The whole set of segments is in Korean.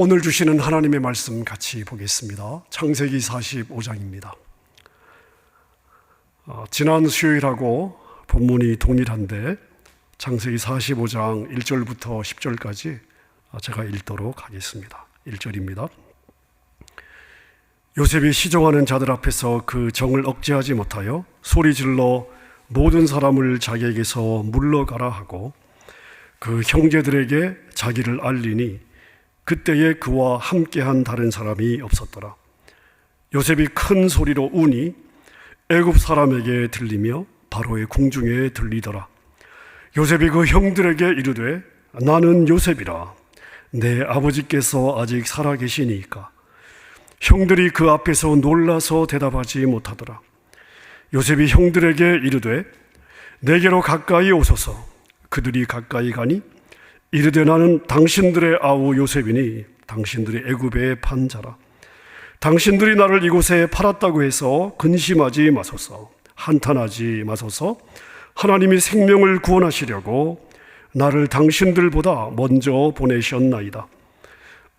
오늘 주시는 하나님의 말씀 같이 보겠습니다. 창세기 45장입니다. 지난 수요일하고 본문이 동일한데 창세기 45장 1절부터 10절까지 제가 읽도록 하겠습니다. 1절입니다. 요셉이 시종하는 자들 앞에서 그 정을 억제하지 못하여 소리질러 모든 사람을 자기에게서 물러가라 하고 그 형제들에게 자기를 알리니 그때에 그와 함께한 다른 사람이 없었더라. 요셉이 큰 소리로 우니 애굽 사람에게 들리며 바로의 궁중에 들리더라. 요셉이 그 형들에게 이르되 나는 요셉이라. 내 아버지께서 아직 살아계시니까. 형들이 그 앞에서 놀라서 대답하지 못하더라. 요셉이 형들에게 이르되 내게로 가까이 오소서. 그들이 가까이 가니 이르되 나는 당신들의 아우 요셉이니 당신들이 애굽에 판 자라. 당신들이 나를 이곳에 팔았다고 해서 근심하지 마소서. 한탄하지 마소서. 하나님이 생명을 구원하시려고 나를 당신들보다 먼저 보내셨나이다.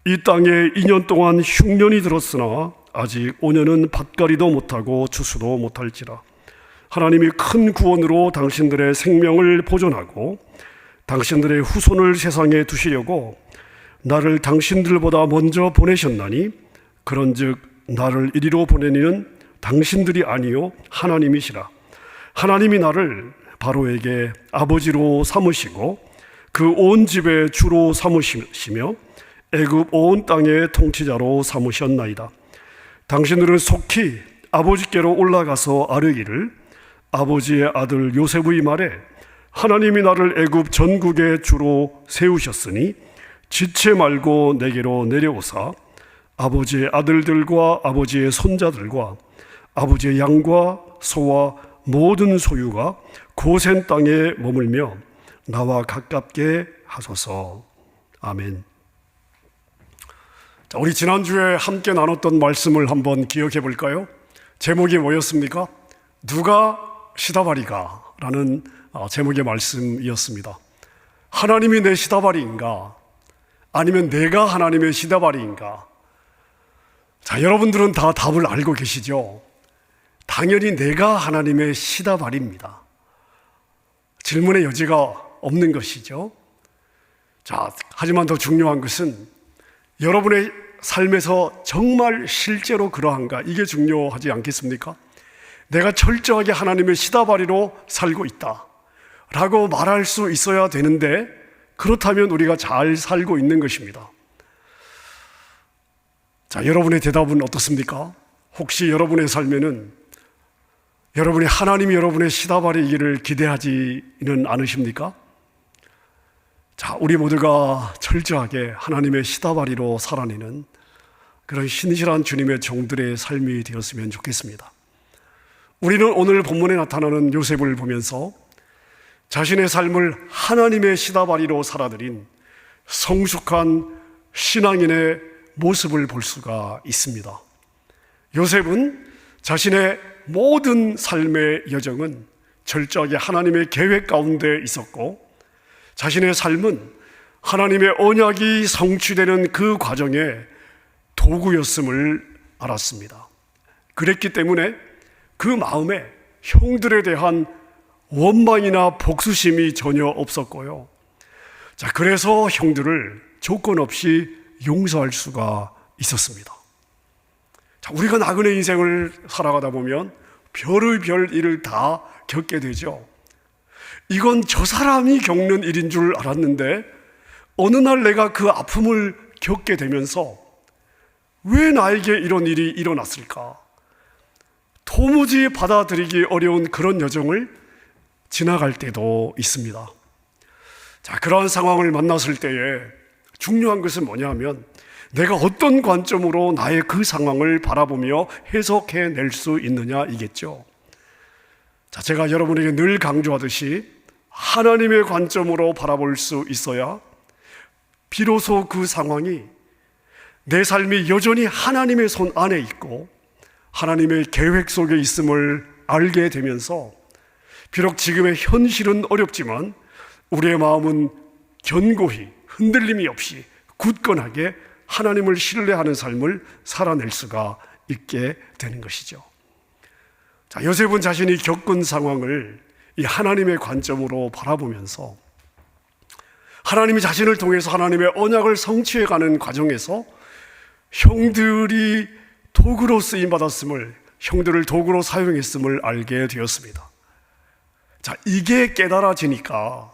이 땅에 2년 동안 흉년이 들었으나 아직 5년은 밭갈이도 못하고 추수도 못할지라. 하나님이 큰 구원으로 당신들의 생명을 보존하고 당신들의 후손을 세상에 두시려고 나를 당신들보다 먼저 보내셨나니 그런즉 나를 이리로 보내니는 당신들이 아니요 하나님이시라. 하나님이 나를 바로에게 아버지로 삼으시고 그 온 집의 주로 삼으시며 애굽 온 땅의 통치자로 삼으셨나이다. 당신들은 속히 아버지께로 올라가서 아뢰기를 아버지의 아들 요셉의 말에 하나님이 나를 애굽 전국의 주로 세우셨으니 지체 말고 내게로 내려오사 아버지의 아들들과 아버지의 손자들과 아버지의 양과 소와 모든 소유가 고센 땅에 머물며 나와 가깝게 하소서. 아멘. 자, 우리 지난주에 함께 나눴던 말씀을 한번 기억해 볼까요? 제목이 뭐였습니까? 누가 시다바리가? 라는 제목의 말씀이었습니다. 하나님이 내 시다바리인가? 아니면 내가 하나님의 시다바리인가? 자, 여러분들은 다 답을 알고 계시죠? 당연히 내가 하나님의 시다바리입니다. 질문의 여지가 없는 것이죠. 자, 하지만 더 중요한 것은 여러분의 삶에서 정말 실제로 그러한가? 이게 중요하지 않겠습니까? 내가 철저하게 하나님의 시다바리로 살고 있다 라고 말할 수 있어야 되는데 그렇다면 우리가 잘 살고 있는 것입니다. 자, 여러분의 대답은 어떻습니까? 혹시 여러분의 삶에는 여러분이 하나님이 여러분의 시다바리이기를 기대하지는 않으십니까? 자, 우리 모두가 철저하게 하나님의 시다바리로 살아내는 그런 신실한 주님의 종들의 삶이 되었으면 좋겠습니다. 우리는 오늘 본문에 나타나는 요셉을 보면서 자신의 삶을 하나님의 시다바리로 살아들인 성숙한 신앙인의 모습을 볼 수가 있습니다. 요셉은 자신의 모든 삶의 여정은 철저하게 하나님의 계획 가운데 있었고 자신의 삶은 하나님의 언약이 성취되는 그 과정의 도구였음을 알았습니다. 그랬기 때문에 그 마음에 형들에 대한 원망이나 복수심이 전혀 없었고요. 자, 그래서 형들을 조건 없이 용서할 수가 있었습니다. 자, 우리가 나그네 인생을 살아가다 보면 별의별 일을 다 겪게 되죠. 이건 저 사람이 겪는 일인 줄 알았는데 어느 날 내가 그 아픔을 겪게 되면서 왜 나에게 이런 일이 일어났을까? 도무지 받아들이기 어려운 그런 여정을 지나갈 때도 있습니다. 자, 그러한 상황을 만났을 때에 중요한 것은 뭐냐면 내가 어떤 관점으로 나의 그 상황을 바라보며 해석해낼 수 있느냐 이겠죠. 자, 제가 여러분에게 늘 강조하듯이 하나님의 관점으로 바라볼 수 있어야 비로소 그 상황이 내 삶이 여전히 하나님의 손 안에 있고 하나님의 계획 속에 있음을 알게 되면서 비록 지금의 현실은 어렵지만 우리의 마음은 견고히 흔들림이 없이 굳건하게 하나님을 신뢰하는 삶을 살아낼 수가 있게 되는 것이죠. 자, 요셉은 자신이 겪은 상황을 이 하나님의 관점으로 바라보면서 하나님이 자신을 통해서 하나님의 언약을 성취해가는 과정에서 형들이 도구로 쓰임받았음을, 형들을 도구로 사용했음을 알게 되었습니다. 자, 이게 깨달아지니까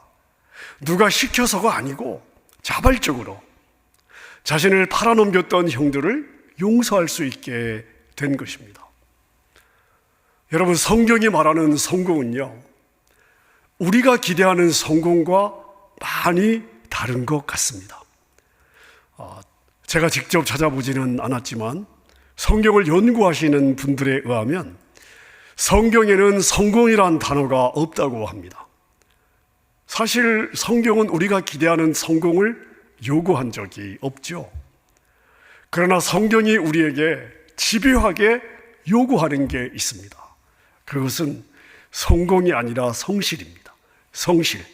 누가 시켜서가 아니고 자발적으로 자신을 팔아넘겼던 형들을 용서할 수 있게 된 것입니다. 여러분, 성경이 말하는 성공은요, 우리가 기대하는 성공과 많이 다른 것 같습니다. 제가 직접 찾아보지는 않았지만 성경을 연구하시는 분들에 의하면 성경에는 성공이란 단어가 없다고 합니다. 사실 성경은 우리가 기대하는 성공을 요구한 적이 없죠. 그러나 성경이 우리에게 집요하게 요구하는 게 있습니다. 그것은 성공이 아니라 성실입니다. 성실.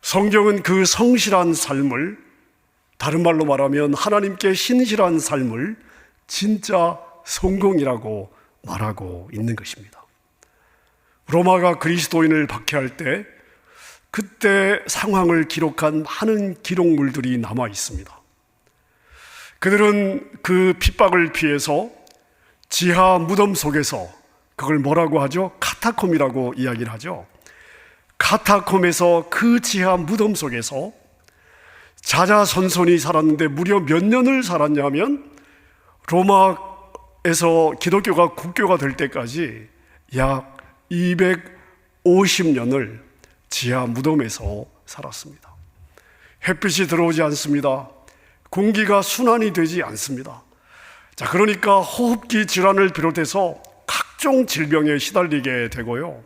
성경은 그 성실한 삶을, 다른 말로 말하면 하나님께 신실한 삶을 진짜 성공이라고 말하고 있는 것입니다. 로마가 그리스도인을 박해할 때 그때 상황을 기록한 많은 기록물들이 남아 있습니다. 그들은 그 핍박을 피해서 지하 무덤 속에서, 그걸 뭐라고 하죠? 카타콤이라고 이야기를 하죠. 카타콤에서, 그 지하 무덤 속에서 자자손손이 살았는데 무려 몇 년을 살았냐면 로마에서 기독교가 국교가 될 때까지 약 250년을 지하 무덤에서 살았습니다. 햇빛이 들어오지 않습니다. 공기가 순환이 되지 않습니다. 자, 그러니까 호흡기 질환을 비롯해서 각종 질병에 시달리게 되고요.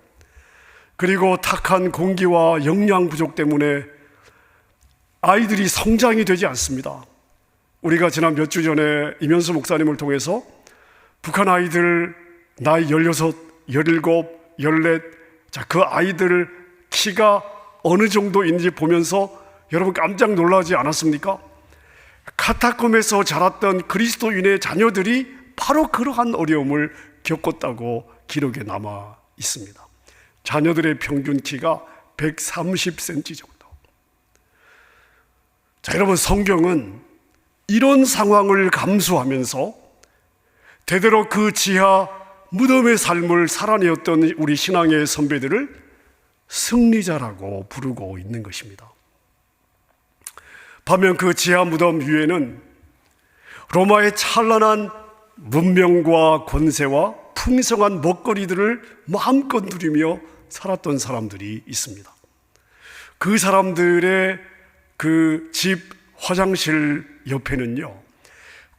그리고 탁한 공기와 영양 부족 때문에 아이들이 성장이 되지 않습니다. 우리가 지난 몇 주 전에 이면수 목사님을 통해서 북한 아이들 나이 16, 17, 14, 자, 그 아이들 키가 어느 정도인지 보면서 여러분 깜짝 놀라지 않았습니까? 카타콤에서 자랐던 그리스도인의 자녀들이 바로 그러한 어려움을 겪었다고 기록에 남아 있습니다. 자녀들의 평균 키가 130cm 정도. 자, 여러분, 성경은 이런 상황을 감수하면서 대대로 그 지하 무덤의 삶을 살아내었던 우리 신앙의 선배들을 승리자라고 부르고 있는 것입니다. 반면 그 지하 무덤 위에는 로마의 찬란한 문명과 권세와 풍성한 먹거리들을 마음껏 누리며 살았던 사람들이 있습니다. 그 사람들의 그 집 화장실 옆에는요,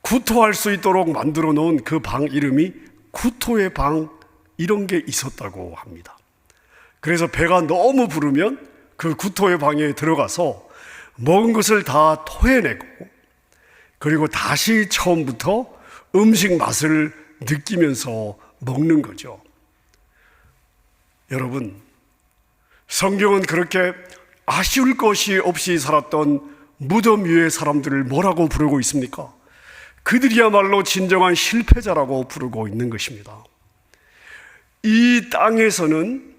구토할 수 있도록 만들어 놓은 그 방 이름이 구토의 방, 이런 게 있었다고 합니다. 그래서 배가 너무 부르면 그 구토의 방에 들어가서 먹은 것을 다 토해내고, 그리고 다시 처음부터 음식 맛을 느끼면서 먹는 거죠. 여러분, 성경은 그렇게 아쉬울 것이 없이 살았던 무덤 위의 사람들을 뭐라고 부르고 있습니까? 그들이야말로 진정한 실패자라고 부르고 있는 것입니다. 이 땅에서는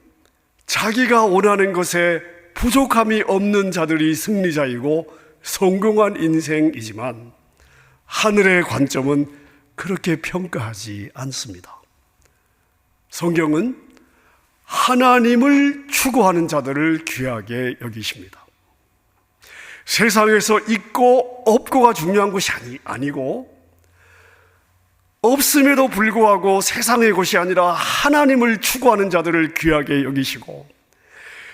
자기가 원하는 것에 부족함이 없는 자들이 승리자이고 성공한 인생이지만 하늘의 관점은 그렇게 평가하지 않습니다. 성경은 하나님을 추구하는 자들을 귀하게 여기십니다. 세상에서 있고 없고가 중요한 것이 아니고, 없음에도 불구하고 세상의 것이 아니라 하나님을 추구하는 자들을 귀하게 여기시고,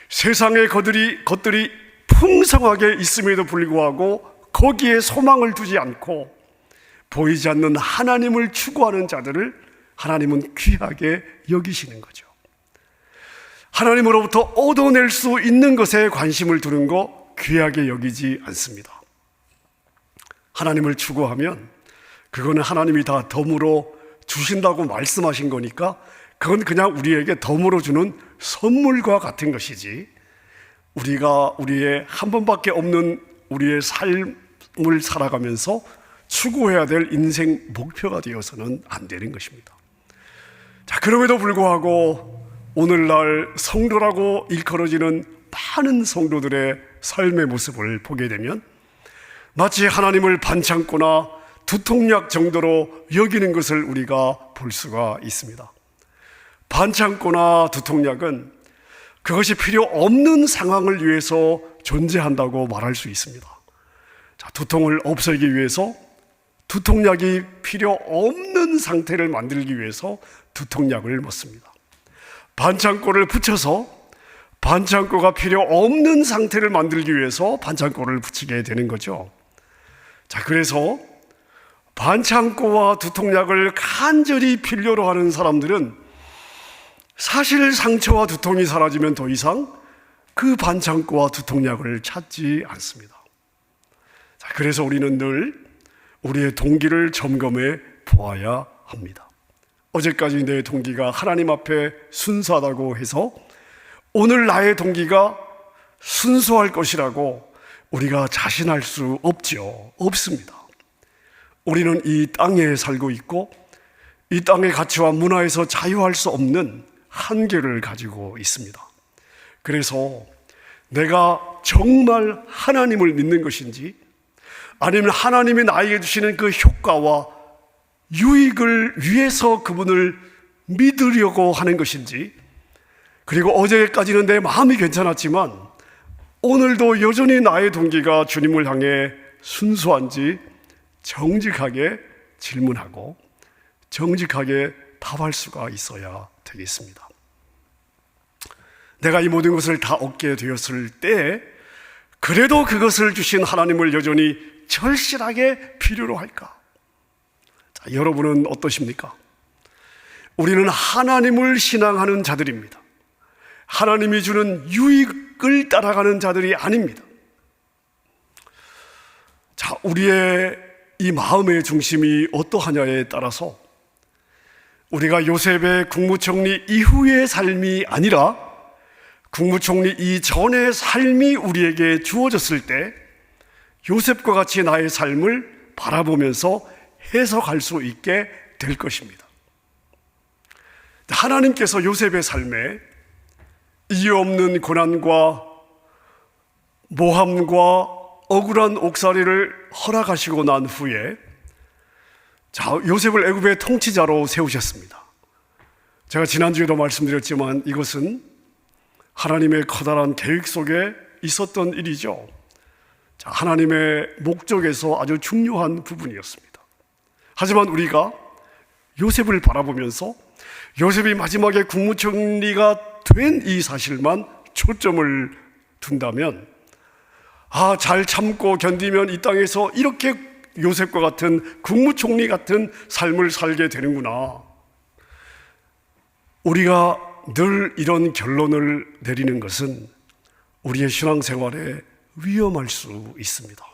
세상의 것들이 풍성하게 있음에도 불구하고 거기에 소망을 두지 않고 보이지 않는 하나님을 추구하는 자들을 하나님은 귀하게 여기시는 거죠. 하나님으로부터 얻어낼 수 있는 것에 관심을 두는 거 귀하게 여기지 않습니다. 하나님을 추구하면 그거는 하나님이 다 덤으로 주신다고 말씀하신 거니까 그건 그냥 우리에게 덤으로 주는 선물과 같은 것이지, 우리가 우리의 한 번밖에 없는 우리의 삶을 살아가면서 추구해야 될 인생 목표가 되어서는 안 되는 것입니다. 자, 그럼에도 불구하고 오늘날 성도라고 일컬어지는 많은 성도들의 삶의 모습을 보게 되면 마치 하나님을 반창고나 두통약 정도로 여기는 것을 우리가 볼 수가 있습니다. 반창고나 두통약은 그것이 필요 없는 상황을 위해서 존재한다고 말할 수 있습니다. 자, 두통을 없애기 위해서 두통약이 필요 없는 상태를 만들기 위해서 두통약을 먹습니다. 반창고를 붙여서 반창고가 필요 없는 상태를 만들기 위해서 반창고를 붙이게 되는 거죠. 자, 그래서 반창고와 두통약을 간절히 필요로 하는 사람들은 사실 상처와 두통이 사라지면 더 이상 그 반창고와 두통약을 찾지 않습니다. 자, 그래서 우리는 늘 우리의 동기를 점검해 보아야 합니다. 어제까지 내 동기가 하나님 앞에 순수하다고 해서 오늘 나의 동기가 순수할 것이라고 우리가 자신할 수 없습니다. 우리는 이 땅에 살고 있고 이 땅의 가치와 문화에서 자유할 수 없는 한계를 가지고 있습니다. 그래서 내가 정말 하나님을 믿는 것인지 아니면 하나님이 나에게 주시는 그 효과와 유익을 위해서 그분을 믿으려고 하는 것인지, 그리고 어제까지는 내 마음이 괜찮았지만 오늘도 여전히 나의 동기가 주님을 향해 순수한지 정직하게 질문하고 정직하게 답할 수가 있어야 되겠습니다. 내가 이 모든 것을 다 얻게 되었을 때 그래도 그것을 주신 하나님을 여전히 절실하게 필요로 할까? 자, 여러분은 어떠십니까? 우리는 하나님을 신앙하는 자들입니다. 하나님이 주는 유익을 따라가는 자들이 아닙니다. 자, 우리의 이 마음의 중심이 어떠하냐에 따라서 우리가 요셉의 국무총리 이후의 삶이 아니라 국무총리 이전의 삶이 우리에게 주어졌을 때 요셉과 같이 나의 삶을 바라보면서 해석할 수 있게 될 것입니다. 하나님께서 요셉의 삶에 이유 없는 고난과 모함과 억울한 옥살이를 허락하시고 난 후에 요셉을 애굽의 통치자로 세우셨습니다. 제가 지난주에도 말씀드렸지만 이것은 하나님의 커다란 계획 속에 있었던 일이죠. 하나님의 목적에서 아주 중요한 부분이었습니다. 하지만 우리가 요셉을 바라보면서 요셉이 마지막에 국무총리가 된 이 사실만 초점을 둔다면 잘 참고 견디면 이 땅에서 이렇게 요셉과 같은 국무총리 같은 삶을 살게 되는구나. 우리가 늘 이런 결론을 내리는 것은 우리의 신앙생활에 위험할 수 있습니다.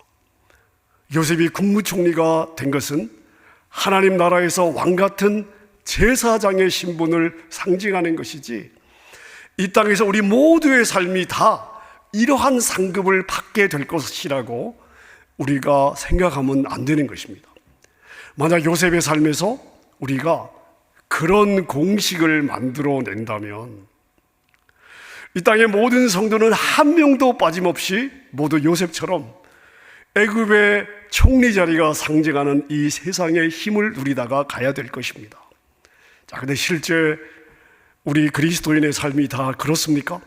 요셉이 국무총리가 된 것은 하나님 나라에서 왕같은 제사장의 신분을 상징하는 것이지 이 땅에서 우리 모두의 삶이 다 이러한 상급을 받게 될 것이라고 우리가 생각하면 안 되는 것입니다. 만약 요셉의 삶에서 우리가 그런 공식을 만들어낸다면 이 땅의 모든 성도는 한 명도 빠짐없이 모두 요셉처럼 애굽의 총리 자리가 상징하는 이 세상의 힘을 누리다가 가야 될 것입니다. 근데 실제 우리 그리스도인의 삶이 다 그렇습니까?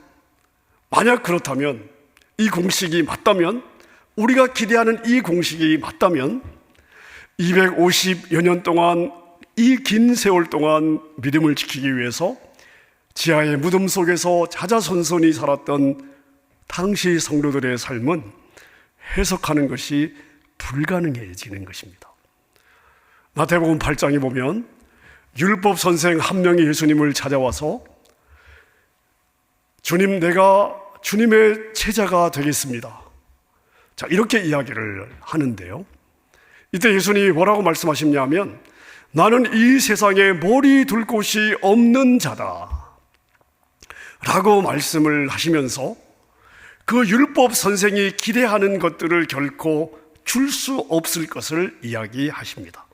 만약 그렇다면, 이 공식이 맞다면, 우리가 기대하는 이 공식이 맞다면 250여 년 동안, 이 긴 세월 동안 믿음을 지키기 위해서 지하의 무덤 속에서 자자손손히 살았던 당시 성도들의 삶은 해석하는 것이 불가능해지는 것입니다. 마태복음 8장에 보면 율법 선생 한 명이 예수님을 찾아와서 주님, 내가 주님의 제자가 되겠습니다. 이렇게 이야기를 하는데요. 이때 예수님이 뭐라고 말씀하셨냐면 나는 이 세상에 머리 둘 곳이 없는 자다 라고 말씀을 하시면서 그 율법 선생이 기대하는 것들을 결코 줄 수 없을 것을 이야기하십니다.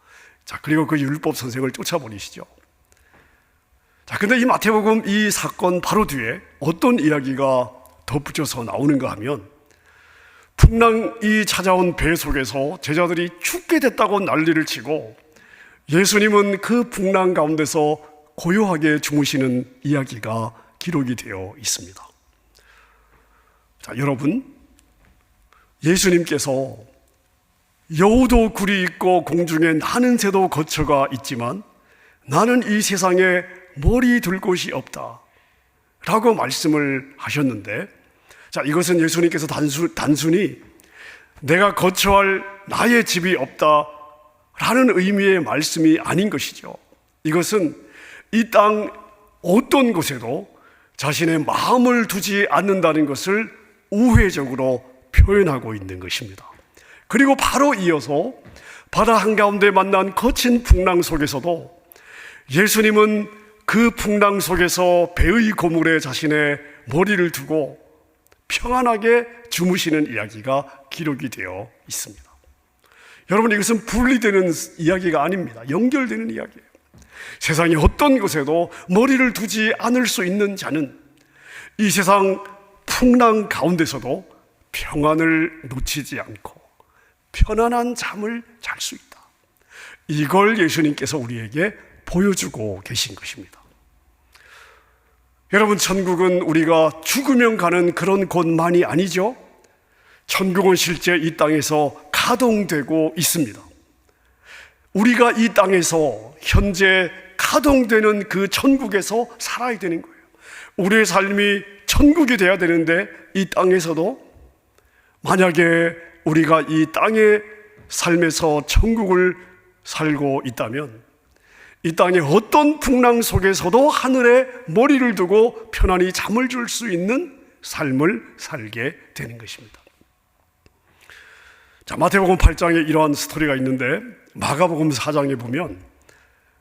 자, 그리고 그 율법 선생을 쫓아버리시죠. 자, 근데 이 마태복음 이 사건 바로 뒤에 어떤 이야기가 덧붙여서 나오는가 하면, 풍랑이 찾아온 배 속에서 제자들이 죽게 됐다고 난리를 치고 예수님은 그 풍랑 가운데서 고요하게 주무시는 이야기가 기록이 되어 있습니다. 자, 여러분, 예수님께서 여우도 굴이 있고 공중에 나는 새도 거처가 있지만 나는 이 세상에 머리 둘 곳이 없다 라고 말씀을 하셨는데, 자, 이것은 예수님께서 단순히 내가 거처할 나의 집이 없다 라는 의미의 말씀이 아닌 것이죠. 이것은 이 땅 어떤 곳에도 자신의 마음을 두지 않는다는 것을 우회적으로 표현하고 있는 것입니다. 그리고 바로 이어서 바다 한가운데 만난 거친 풍랑 속에서도 예수님은 그 풍랑 속에서 배의 고물에 자신의 머리를 두고 평안하게 주무시는 이야기가 기록이 되어 있습니다. 여러분, 이것은 분리되는 이야기가 아닙니다. 연결되는 이야기예요. 세상의 어떤 곳에도 머리를 두지 않을 수 있는 자는 이 세상 풍랑 가운데서도 평안을 놓치지 않고 편안한 잠을 잘 수 있다. 이걸 예수님께서 우리에게 보여주고 계신 것입니다. 여러분, 천국은 우리가 죽으면 가는 그런 곳만이 아니죠. 천국은 실제 이 땅에서 가동되고 있습니다. 우리가 이 땅에서 현재 가동되는 그 천국에서 살아야 되는 거예요. 우리의 삶이 천국이 돼야 되는데 이 땅에서도 만약에 우리가 이 땅의 삶에서 천국을 살고 있다면 이 땅의 어떤 풍랑 속에서도 하늘에 머리를 두고 편안히 잠을 줄 수 있는 삶을 살게 되는 것입니다. 자, 마태복음 8장에 이러한 스토리가 있는데 마가복음 4장에 보면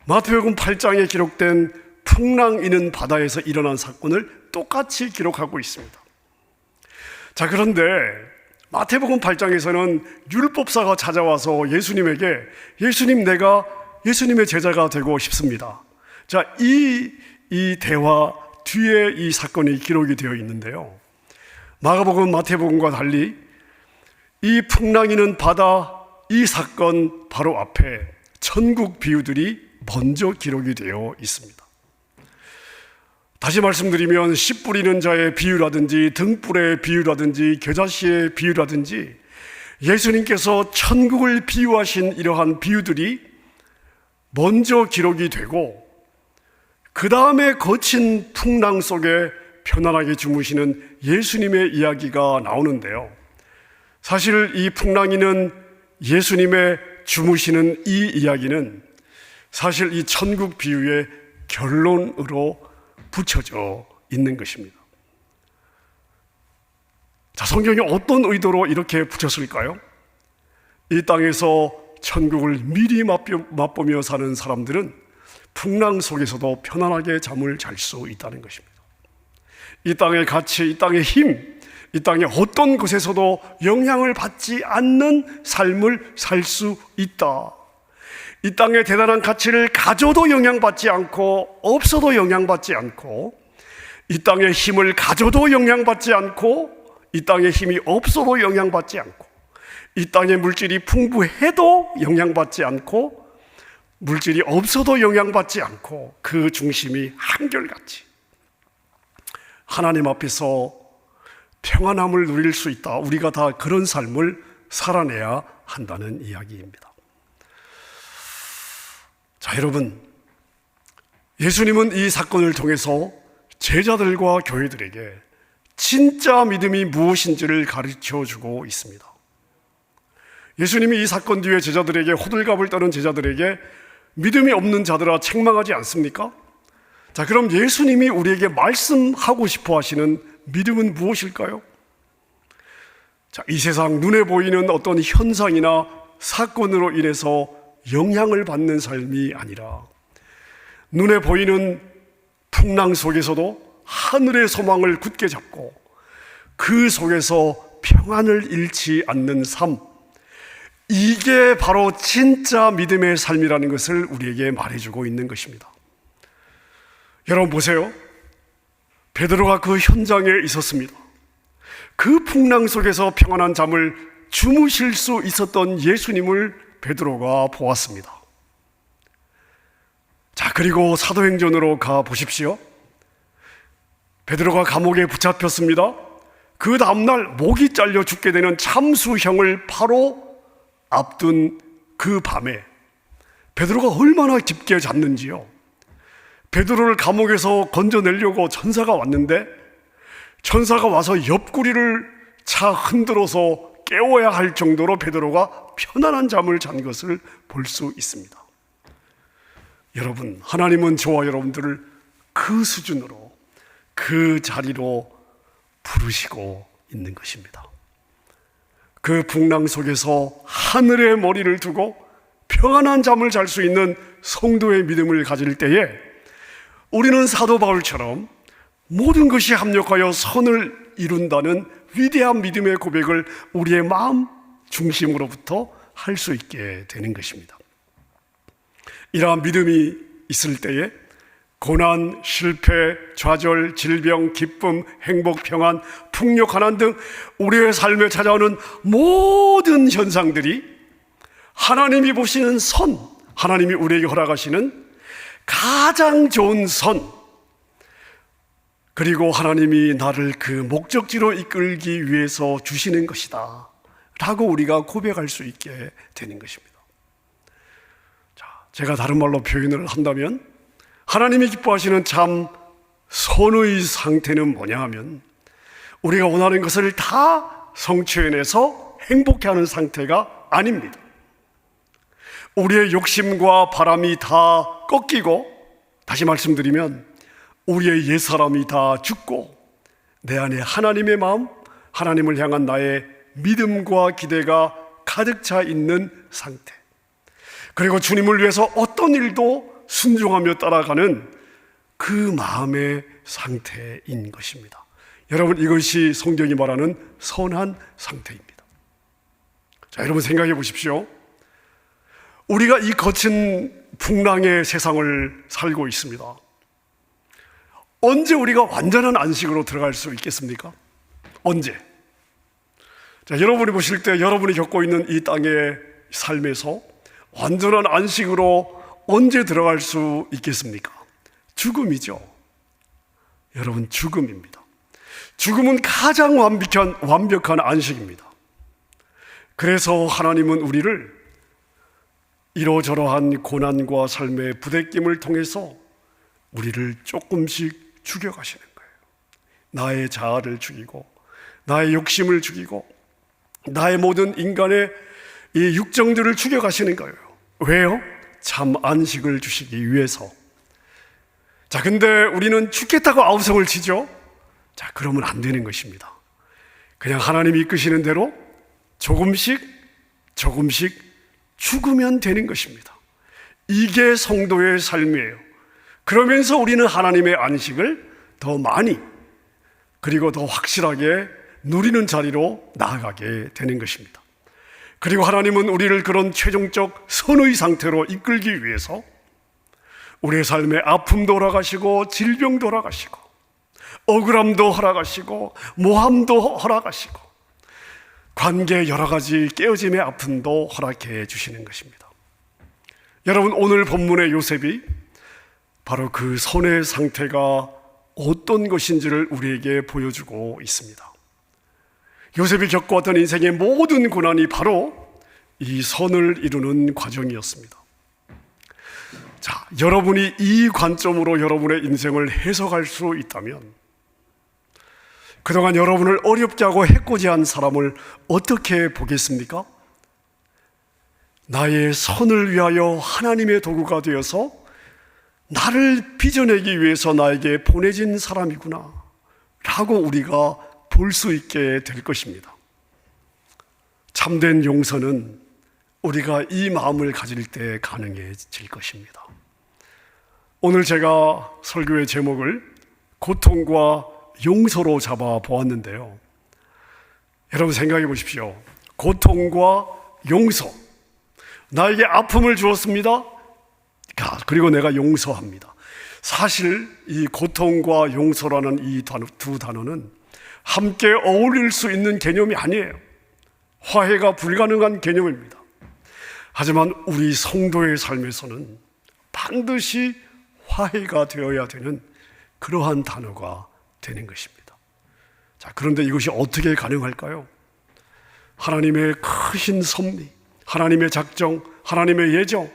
마태복음 8장에 기록된 풍랑이는 바다에서 일어난 사건을 똑같이 기록하고 있습니다. 자, 그런데 마태복음 8장에서는 율법사가 찾아와서 예수님에게 예수님, 내가 예수님의 제자가 되고 싶습니다. 자, 이 대화 뒤에 이 사건이 기록이 되어 있는데요, 마가복음, 마태복음과 달리 이 풍랑이는 바다 이 사건 바로 앞에 천국 비유들이 먼저 기록이 되어 있습니다. 다시 말씀드리면 씨 뿌리는 자의 비유라든지 등불의 비유라든지 겨자씨의 비유라든지 예수님께서 천국을 비유하신 이러한 비유들이 먼저 기록이 되고 그 다음에 거친 풍랑 속에 편안하게 주무시는 예수님의 이야기가 나오는데요, 사실 이 풍랑이는 예수님의 주무시는 이 이야기는 사실 이 천국 비유의 결론으로 붙여져 있는 것입니다. 자, 성경이 어떤 의도로 이렇게 붙였을까요? 이 땅에서 천국을 미리 맛보며 사는 사람들은 풍랑 속에서도 편안하게 잠을 잘 수 있다는 것입니다. 이 땅의 가치, 이 땅의 힘, 이 땅의 어떤 곳에서도 영향을 받지 않는 삶을 살 수 있다. 이 땅의 대단한 가치를 가져도 영향받지 않고 없어도 영향받지 않고, 이 땅의 힘을 가져도 영향받지 않고 이 땅의 힘이 없어도 영향받지 않고, 이 땅의 물질이 풍부해도 영향받지 않고 물질이 없어도 영향받지 않고, 그 중심이 한결같이 하나님 앞에서 평안함을 누릴 수 있다. 우리가 다 그런 삶을 살아내야 한다는 이야기입니다. 자, 여러분, 예수님은 이 사건을 통해서 제자들과 교회들에게 진짜 믿음이 무엇인지를 가르쳐주고 있습니다. 예수님이 이 사건 뒤에 제자들에게, 호들갑을 떠는 제자들에게 믿음이 없는 자들아 책망하지 않습니까? 자, 그럼 예수님이 우리에게 말씀하고 싶어 하시는 믿음은 무엇일까요? 자, 이 세상 눈에 보이는 어떤 현상이나 사건으로 인해서 영향을 받는 삶이 아니라 눈에 보이는 풍랑 속에서도 하늘의 소망을 굳게 잡고 그 속에서 평안을 잃지 않는 삶, 이게 바로 진짜 믿음의 삶이라는 것을 우리에게 말해주고 있는 것입니다. 여러분 보세요. 베드로가 그 현장에 있었습니다. 그 풍랑 속에서 평안한 잠을 주무실 수 있었던 예수님을 베드로가 보았습니다. 자, 그리고 사도행전으로 가 보십시오. 베드로가 감옥에 붙잡혔습니다. 그 다음날 목이 잘려 죽게 되는 참수형을 바로 앞둔 그 밤에 베드로가 얼마나 깊게 잤는지요. 베드로를 감옥에서 건져내려고 천사가 왔는데 천사가 와서 옆구리를 차 흔들어서 깨워야 할 정도로 베드로가 편안한 잠을 잔 것을 볼 수 있습니다. 여러분, 하나님은 저와 여러분들을 그 수준으로, 그 자리로 부르시고 있는 것입니다. 그 풍랑 속에서 하늘의 머리를 두고 평안한 잠을 잘 수 있는 성도의 믿음을 가질 때에 우리는 사도 바울처럼 모든 것이 합력하여 선을 이룬다는 위대한 믿음의 고백을 우리의 마음 중심으로부터 할 수 있게 되는 것입니다. 이러한 믿음이 있을 때에 고난, 실패, 좌절, 질병, 기쁨, 행복, 평안, 풍요, 가난 등 우리의 삶에 찾아오는 모든 현상들이 하나님이 보시는 선, 하나님이 우리에게 허락하시는 가장 좋은 선, 그리고 하나님이 나를 그 목적지로 이끌기 위해서 주시는 것이다 라고 우리가 고백할 수 있게 되는 것입니다. 자, 제가 다른 말로 표현을 한다면 하나님이 기뻐하시는 참 선의 상태는 뭐냐 하면 우리가 원하는 것을 다 성취해내서 행복해하는 상태가 아닙니다. 우리의 욕심과 바람이 다 꺾이고, 다시 말씀드리면 우리의 옛사람이 다 죽고 내 안에 하나님의 마음, 하나님을 향한 나의 믿음과 기대가 가득 차 있는 상태, 그리고 주님을 위해서 어떤 일도 순종하며 따라가는 그 마음의 상태인 것입니다. 여러분, 이것이 성경이 말하는 선한 상태입니다. 자, 여러분 생각해 보십시오. 우리가 이 거친 풍랑의 세상을 살고 있습니다. 언제 우리가 완전한 안식으로 들어갈 수 있겠습니까? 언제? 자, 여러분이 보실 때 여러분이 겪고 있는 이 땅의 삶에서 완전한 안식으로 언제 들어갈 수 있겠습니까? 죽음이죠. 여러분, 죽음입니다. 죽음은 가장 완벽한 안식입니다. 그래서 하나님은 우리를 이러저러한 고난과 삶의 부대낌을 통해서 우리를 조금씩 죽여가시는 거예요. 나의 자아를 죽이고, 나의 욕심을 죽이고, 나의 모든 인간의 이 육정들을 죽여가시는 거예요. 왜요? 참 안식을 주시기 위해서. 자, 근데 우리는 죽겠다고 아우성을 치죠? 자, 그러면 안 되는 것입니다. 그냥 하나님이 이끄시는 대로 조금씩 죽으면 되는 것입니다. 이게 성도의 삶이에요. 그러면서 우리는 하나님의 안식을 더 많이, 그리고 더 확실하게 누리는 자리로 나아가게 되는 것입니다. 그리고 하나님은 우리를 그런 최종적 선의 상태로 이끌기 위해서 우리의 삶에 아픔도 허락하시고, 질병도 허락하시고, 억울함도 허락하시고, 모함도 허락하시고, 관계 여러 가지 깨어짐의 아픔도 허락해 주시는 것입니다. 여러분, 오늘 본문의 요셉이 바로 그 선의 상태가 어떤 것인지를 우리에게 보여주고 있습니다. 요셉이 겪어왔던 인생의 모든 고난이 바로 이 선을 이루는 과정이었습니다. 자, 여러분이 이 관점으로 여러분의 인생을 해석할 수 있다면 그동안 여러분을 어렵게 하고 해코지한 사람을 어떻게 보겠습니까? 나의 선을 위하여 하나님의 도구가 되어서 나를 빚어내기 위해서 나에게 보내진 사람이구나 라고 우리가 볼 수 있게 될 것입니다. 참된 용서는 우리가 이 마음을 가질 때 가능해질 것입니다. 오늘 제가 설교의 제목을 고통과 용서로 잡아 보았는데요. 여러분 생각해 보십시오. 고통과 용서. 나에게 아픔을 주었습니다. 그리고 내가 용서합니다. 사실 이 고통과 용서라는 이 두 단어는 함께 어울릴 수 있는 개념이 아니에요. 화해가 불가능한 개념입니다. 하지만 우리 성도의 삶에서는 반드시 화해가 되어야 되는 그러한 단어가 되는 것입니다. 자, 그런데 이것이 어떻게 가능할까요? 하나님의 크신 섭리, 하나님의 작정, 하나님의 예정,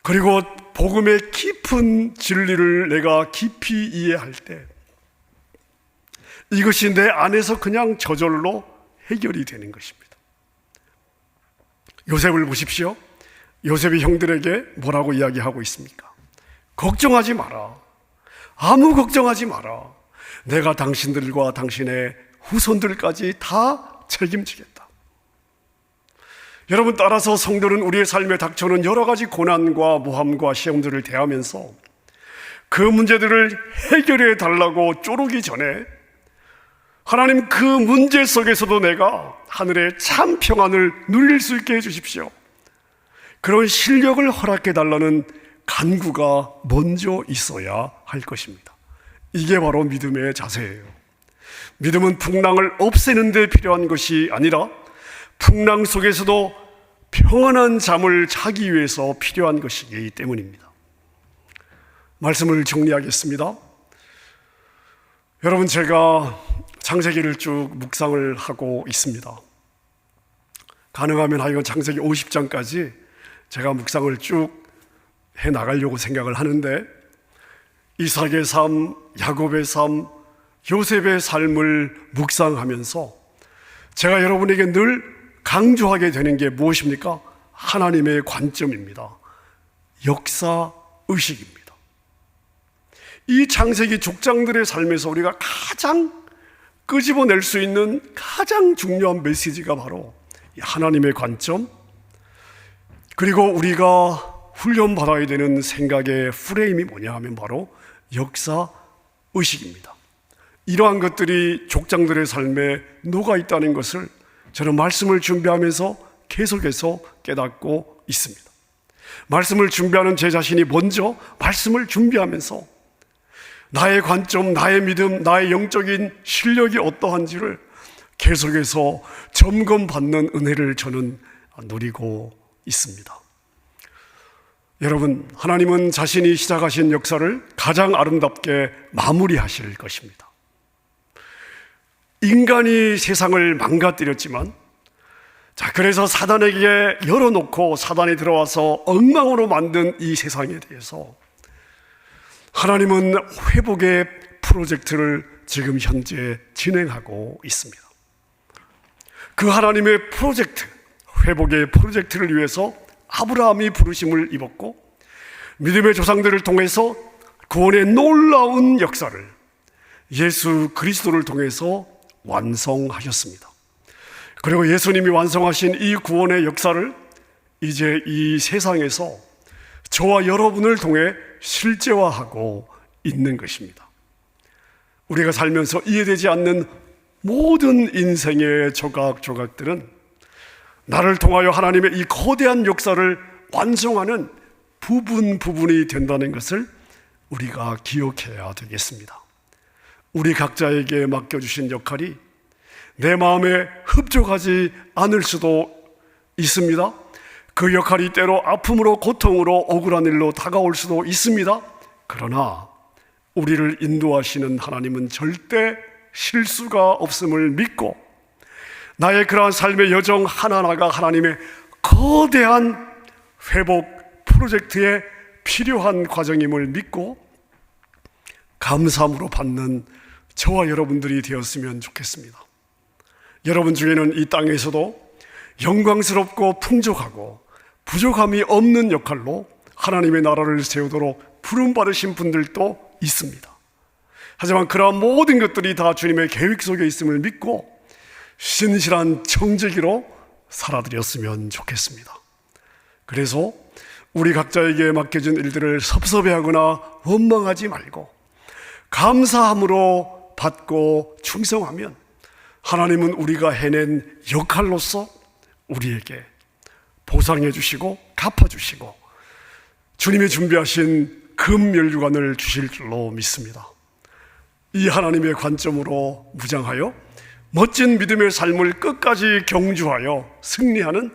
그리고 복음의 깊은 진리를 내가 깊이 이해할 때 이것이 내 안에서 그냥 저절로 해결이 되는 것입니다. 요셉을 보십시오. 요셉이 형들에게 뭐라고 이야기하고 있습니까? 걱정하지 마라. 아무 걱정하지 마라. 내가 당신들과 당신의 후손들까지 다 책임지겠다. 여러분, 따라서 성도는 우리의 삶에 닥쳐오는 여러 가지 고난과 모함과 시험들을 대하면서 그 문제들을 해결해 달라고 쪼르기 전에 하나님, 그 문제 속에서도 내가 하늘의 참 평안을 누릴 수 있게 해주십시오. 그런 실력을 허락해 달라는 간구가 먼저 있어야 할 것입니다. 이게 바로 믿음의 자세예요. 믿음은 풍랑을 없애는 데 필요한 것이 아니라 풍랑 속에서도 평안한 잠을 자기 위해서 필요한 것이기 때문입니다. 말씀을 정리하겠습니다. 여러분, 제가 창세기를 쭉 묵상을 하고 있습니다. 가능하면 하여간 창세기 50장까지 제가 묵상을 쭉 해나가려고 생각을 하는데, 이삭의 삶, 야곱의 삶, 요셉의 삶을 묵상하면서 제가 여러분에게 늘 강조하게 되는 게 무엇입니까? 하나님의 관점입니다. 역사의식입니다. 이 창세기 족장들의 삶에서 우리가 가장 끄집어낼 수 있는 가장 중요한 메시지가 바로 하나님의 관점, 그리고 우리가 훈련받아야 되는 생각의 프레임이 뭐냐 하면 바로 역사의식입니다. 이러한 것들이 족장들의 삶에 녹아있다는 것을 저는 말씀을 준비하면서 계속해서 깨닫고 있습니다. 말씀을 준비하는 제 자신이 먼저 말씀을 준비하면서 나의 관점, 나의 믿음, 나의 영적인 실력이 어떠한지를 계속해서 점검받는 은혜를 저는 누리고 있습니다. 여러분, 하나님은 자신이 시작하신 역사를 가장 아름답게 마무리하실 것입니다. 인간이 세상을 망가뜨렸지만, 그래서 사단에게 열어놓고 사단이 들어와서 엉망으로 만든 이 세상에 대해서 하나님은 회복의 프로젝트를 지금 현재 진행하고 있습니다. 그 하나님의 프로젝트, 회복의 프로젝트를 위해서 아브라함이 부르심을 입었고 믿음의 조상들을 통해서 구원의 놀라운 역사를 예수 그리스도를 통해서 완성하셨습니다. 그리고 예수님이 완성하신 이 구원의 역사를 이제 이 세상에서 저와 여러분을 통해 실제화하고 있는 것입니다. 우리가 살면서 이해되지 않는 모든 인생의 조각조각들은 나를 통하여 하나님의 이 거대한 역사를 완성하는 부분이 된다는 것을 우리가 기억해야 되겠습니다. 우리 각자에게 맡겨주신 역할이 내 마음에 흡족하지 않을 수도 있습니다. 그 역할이 때로 아픔으로, 고통으로, 억울한 일로 다가올 수도 있습니다. 그러나 우리를 인도하시는 하나님은 절대 실수가 없음을 믿고 나의 그러한 삶의 여정 하나하나가 하나님의 거대한 회복 프로젝트에 필요한 과정임을 믿고 감사함으로 받는 저와 여러분들이 되었으면 좋겠습니다. 여러분 중에는 이 땅에서도 영광스럽고 풍족하고 부족함이 없는 역할로 하나님의 나라를 세우도록 부름받으신 분들도 있습니다. 하지만 그러한 모든 것들이 다 주님의 계획 속에 있음을 믿고 신실한 청지기로 살아드렸으면 좋겠습니다. 그래서 우리 각자에게 맡겨진 일들을 섭섭해하거나 원망하지 말고 감사함으로 받고 충성하면 하나님은 우리가 해낸 역할로서 우리에게 보상해 주시고 갚아 주시고 주님이 준비하신 금면류관을 주실 줄로 믿습니다. 이 하나님의 관점으로 무장하여 멋진 믿음의 삶을 끝까지 경주하여 승리하는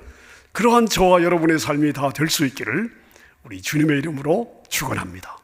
그러한 저와 여러분의 삶이 다 될 수 있기를 우리 주님의 이름으로 축원합니다.